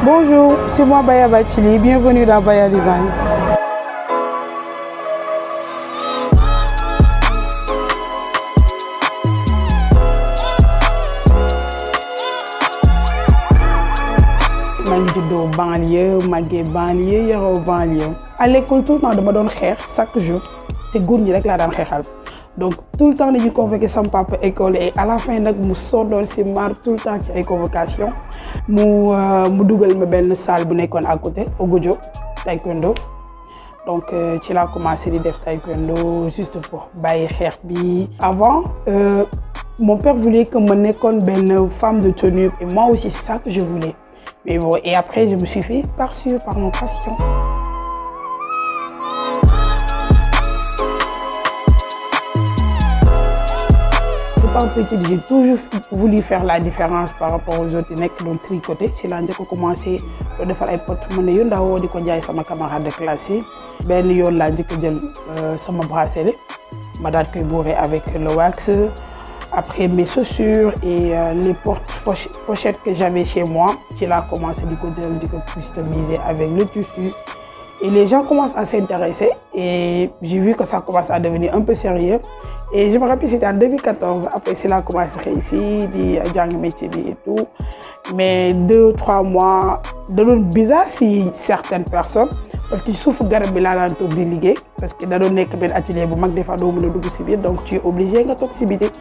Bonjour, c'est moi Baya Bachili, bienvenue dans Baya Design. Je suis juddoo banlieue, màggee banlieue, yaroo banlieue. À l'école tout le temps dama doon xeex chaque jour te góor ñi rek laa daan xeexal. Donc tout le temps dañuy convoqué sama papa école et à la fin nag mu sonnoon si mar tout le temps ci ay convocation mu dugal ma benn salle bu nekkoon à côté Ogojo taekwondo. Donc ci laa commencé di def taekwondo juste pour bàyyi xeex bi. Avant mon père voulait que ma nekkoon benn femme de tenue et moi aussi c'est ça que je voulais. Mais bon, et après je me suis fait persuader par mon passion. Étant petite, j'ai toujours voulu faire la différence par rapport aux autres qui ont tricoté. C'est là que j'ai commencé à faire des porte-monnaie. Je suis allé à ma camarade de classe. Je suis allé à mon bracelet. Je suis bourré avec le wax. Après mes chaussures et les pochettes que j'avais chez moi, j'ai commencé à customiser avec le tissu. Et les gens commencent à s'intéresser et j'ai vu que ça commence à devenir un peu sérieux. Et je me rappelle, c'était en 2014, après c'est là que j'ai commencé ici, des métiers et tout. Mais 2-3 mois, de l'autre bizarre si certaines personnes, parce qu'il souffre de la délégué, parce que dans un atelier, des fois, donc tu es obligé de t'occuper.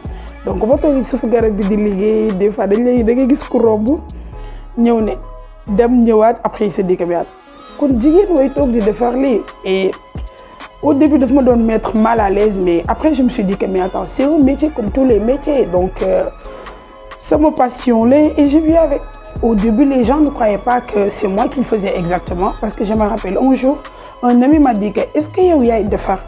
Donc quand il souffre de délégué, des fois, il y a des gens qui sont après il se dit que kon jigéen way toog di defar lii et au début daf ma doon mettre mal à l'aise mais après je me suis dit que mais attends c'est un métier comme tous les métiers donc c'est ma passion là et je vis avec. Au début les gens ne croyaient pas que c'est moi qui le faisais exactement parce que je me rappelle un jour un ami m'a dit que est-ce que yow yaay defar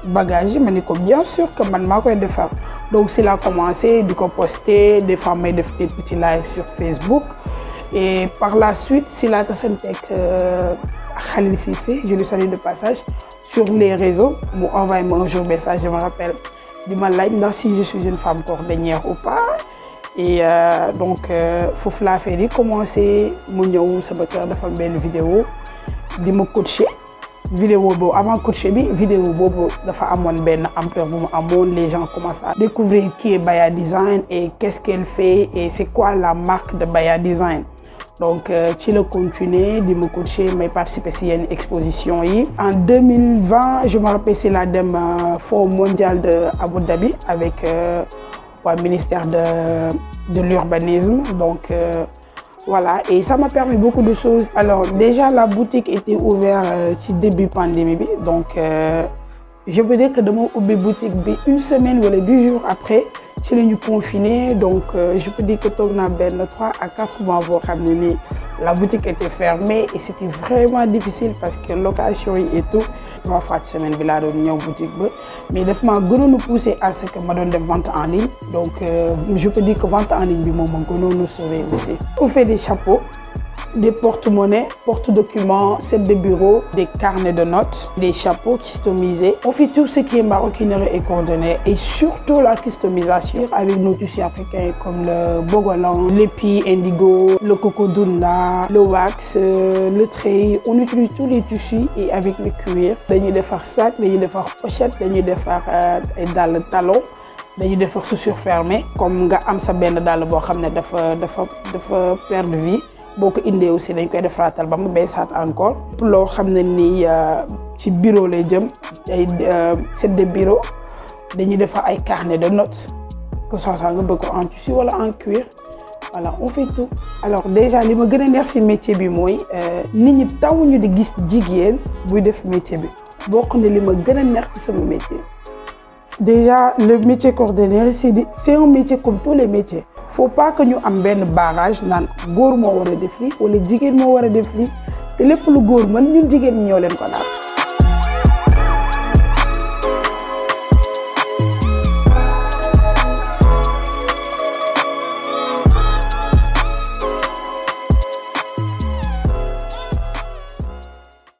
bagage yi ma ne ko bien sûr que man maa koy defar donc c'est là commencé di ko poster des fois may def des petits lives sur Facebook. Et par la suite, c'est la Tassentek Khalil Cissé, je le salue de passage, sur les réseaux. Bon, envoyez-moi un jour message, je me rappelle, dis-moi like si je suis une femme cordonnière ou pas. Et donc, Foufla Feli commencé, mon ça de faire une vidéo, de me coacher. Vidéo avant coacher bi vidéo bobo dafa amone ben ampleur bu mu amone les gens commencent à découvrir qui est Baya Design et qu'est-ce qu'elle fait et c'est quoi la marque de Baya Design. Donc ci le continuer de me coacher mais participer à une exposition yi. En 2020 je me rappelle c'est la dem Fonds mondial de Abu Dhabi avec le ministère de l'urbanisme donc voilà, et ça m'a permis beaucoup de choses. Alors déjà la boutique était ouverte début pandémie, donc je peux dire que de mon boutique une semaine ou 10 jours après, je l'ai confiné, donc je peux dire que 3 à 4 mois pour ramener. La boutique était fermée et c'était vraiment difficile parce que location et tout, je vais faire une semaine de la boutique. Mais il m'a nous pousser à ce que je donne des ventes en ligne. Donc je peux dire que vente en ligne, nous sauver aussi. On fait des chapeaux, des porte-monnaies, porte-documents, sets de bureau, des carnets de notes, des chapeaux customisés. On fait tout ce qui est maroquinerie et coordonnées et surtout la customisation avec nos tissus africains comme le bogolan, l'épi indigo, le cocodunda, le wax, le treillis. On utilise tous les tissus et avec le cuir. Dañuy defar sac, dañuy defar pochette, dañuy defar dàll talon. Dañuy defar chaussures fermées comme nga am sa benn dàll boo xam ne dafa perdre vie. Beaucoup indé aussi dañ koy defaratal ba mu beesaat encore loo xam ne ni ci bureau lay jëm ay set de bureau dañuy defar ay carnet de notes que ça nga bëgg en tissu wala en cuir voilà on fait tout. Alors déjà li ma gën a neex ci métier bi mooy nit ñi tawuñu di gis jigéen buy def métier bi bokk na li ma gën a neex ci sama métier. Déjà le métier cordonnier c'est un métier comme tous les métiers. Faut pas que ñu am benn barrage naan góor moo war a def lii wala jigéen moo war a def lii te lépp lu góor mën ñun jigéen ñi ñoo leen ko daal.